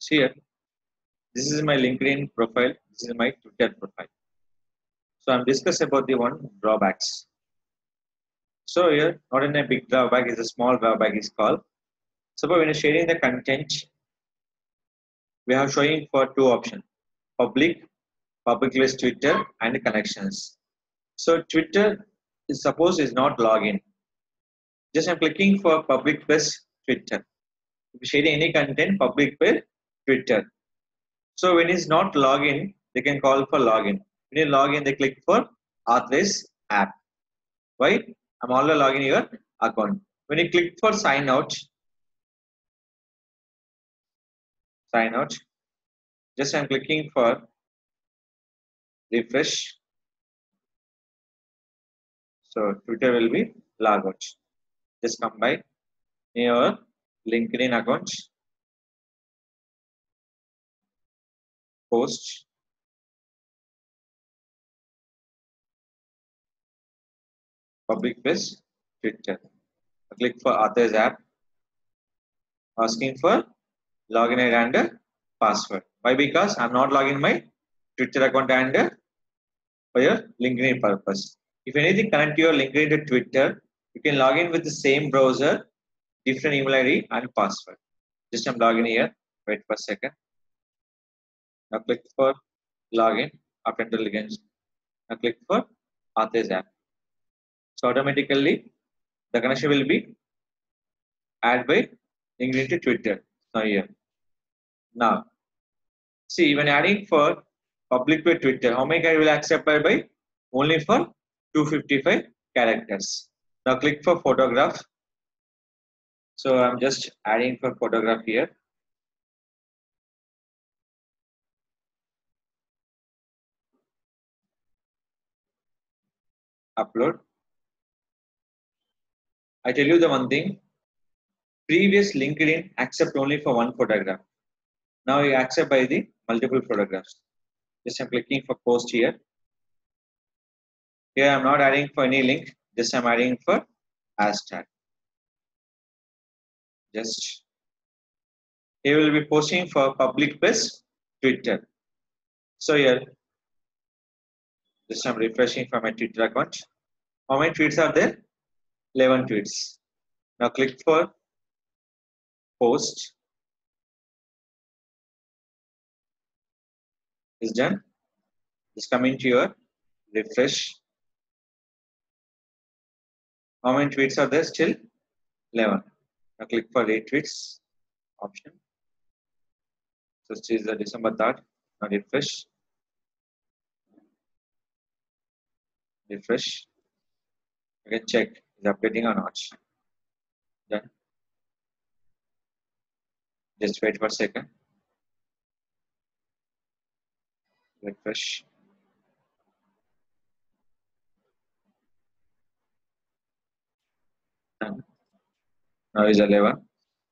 See here, this is my LinkedIn profile. This is my Twitter profile. So I'm discussing about the one drawbacks. So here, not in a big drawback, is a small drawback is called. Suppose when you're sharing the content, we are showing for two options: public list Twitter and connections. So Twitter is suppose is not login. Just I'm clicking for public plus Twitter. If you sharing any content, public with Twitter. So when it's not login, they can call for login. When you log in, they click for authorize app. Why? I'm already logging your account. When you click for sign out, just I'm clicking for refresh. So Twitter will be log out. Just come by your LinkedIn account, post, public plus Twitter. I click for authors app, asking for login ID and password. Why? Because I'm not logging my Twitter account and for your LinkedIn purpose. If anything connect your LinkedIn to Twitter, you can log in with the same browser, different email ID and password. Just I'm logging here. Wait for a second. Now click for login. After intelligence, now click for authors app. So automatically the connection will be added by LinkedIn to Twitter. Now here. Now see when adding for public to Twitter, how many characters will accept by? Only for 255 characters. Now click for photograph. So I'm just adding for photograph here. Upload. I tell you the one thing. Previous LinkedIn accept only for one photograph. Now you accept by the multiple photographs. Just I'm clicking for post here. Here I'm not adding for any link. Just I'm adding for hashtag. Just he will be posting for public plus Twitter. So here, just I'm refreshing for my Twitter account. How many tweets are there? 11 tweets. Now click for post. Is done. Just come into your refresh. How many tweets are there? Still 11. Now click for retweets option. So this is the December 3rd. Now refresh. Refresh. Again check is updating or not. Done. Just wait for a second. Refresh. Done. Now is 11.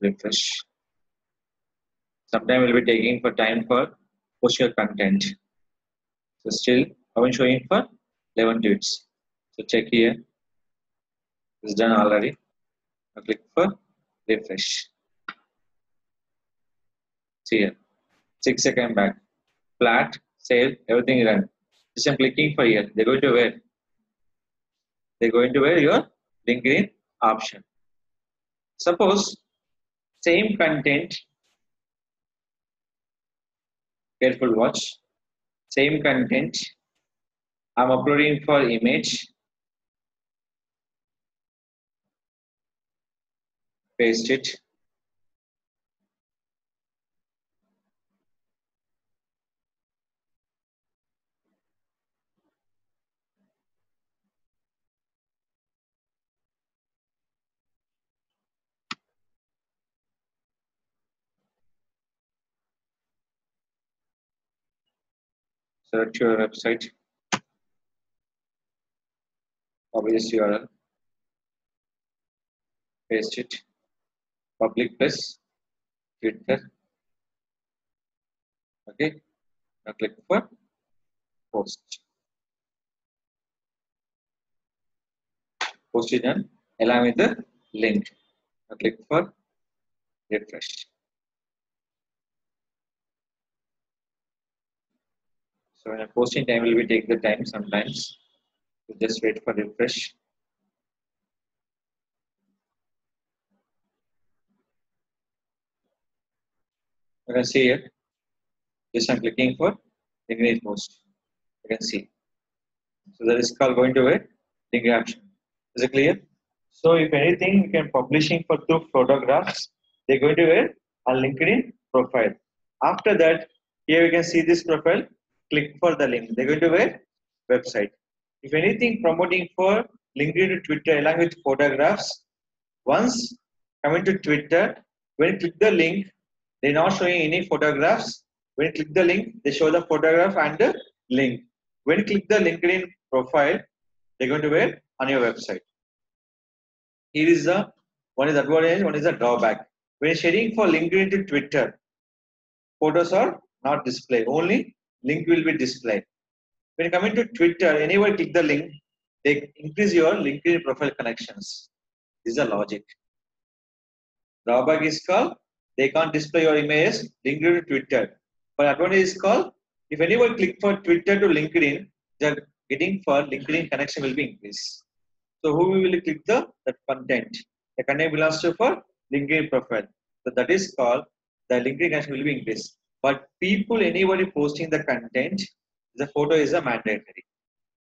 Refresh. Sometime will be taking for time for push your content. So still I am showing for 11 tweets. So check here. It's done already. Now click for refresh. See here. 6 seconds back. Flat, sale, everything run. Just I'm clicking for here. They're going to where? They're going to where your LinkedIn option. Suppose same content. Careful watch. Same content. I'm uploading for image. Paste it. Search your website. Copy this URL. Paste it. Public plus Twitter. Okay. Now click for post. Post it done along with the link. Now click for refresh. So when I'm posting time will be take the time sometimes. So just wait for refresh. You can see here. Just I'm clicking for LinkedIn post. You can see. So that is called going to a LinkedIn action. Is it clear? So if anything, you can publishing for 2 photographs. They're going to a LinkedIn profile. After that, here you can see this profile. Click for the link. They're going to a website. If anything, promoting for LinkedIn to Twitter along with photographs. Once coming to Twitter, when you click the link, they're not showing any photographs. When you click the link, they show the photograph and the link. When you click the LinkedIn profile, they're going to be on your website. Here is the one is advantage, one is a drawback. When sharing for LinkedIn to Twitter, photos are not displayed. Only link will be displayed. When coming to Twitter, anyone click the link, they increase your LinkedIn profile connections. This is a logic. Drawback is called they can't display your images LinkedIn to Twitter. But advantage is called if anyone click for Twitter to LinkedIn, they're getting for LinkedIn connection will be increased. So who will click that content? The content belongs to for LinkedIn profile. So that is called the LinkedIn connection will be increased. But people, anybody posting the content, the photo is a mandatory.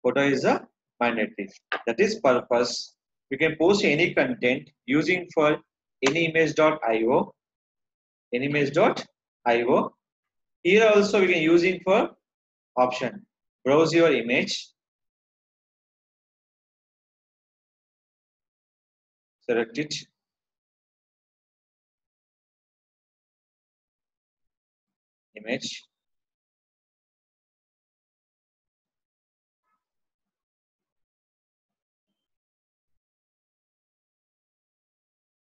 Photo is a mandatory. That is purpose. You can post any content using for anyimage.io. Anyimage.io. Here also we can using for option. Browse your image. Select it. Image.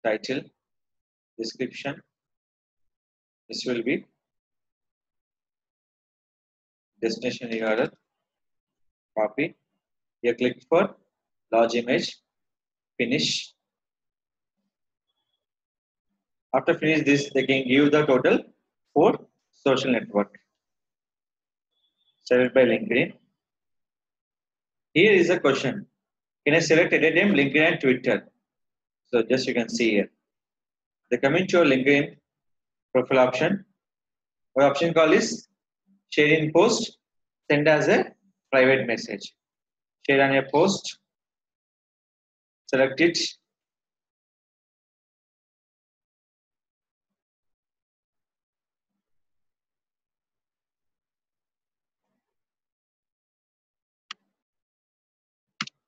Title. Description. This will be destination URL. Copy. Here click for large image. Finish. After finish this, they can give the total for social network. Selected by LinkedIn. Here is a question. Can I select at a time LinkedIn and Twitter? So just you can see here. The coming to your LinkedIn profile option. What option call is share in post, send as a private message. Share on your post. Select it.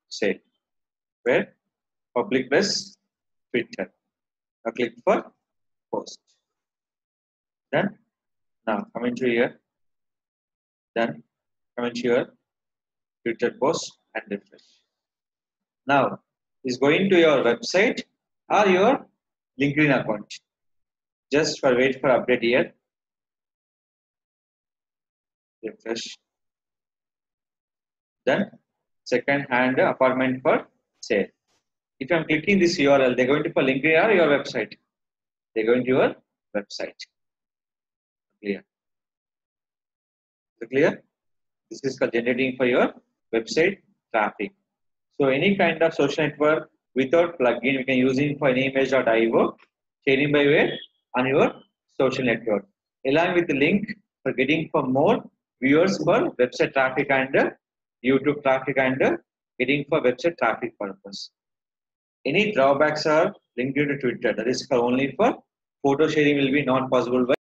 Save. Where? Public plus Twitter. Now click for post. Then now come into here. Then come into your Twitter post and refresh. Now is going to your website or your LinkedIn account. Just for wait for update here. Refresh. Then second hand apartment for sale. If I'm clicking this URL, they're going to for LinkedIn or your website. They're going to your website. Clear? Is it clear? This is called generating for your website traffic. So any kind of social network without plugin, you can use it for any image.io, sharing by where on your social network. Along with the link for getting for more viewers for website traffic and YouTube traffic and getting for website traffic purpose. Any drawbacks are linked to Twitter. That is only for photo sharing will be not possible by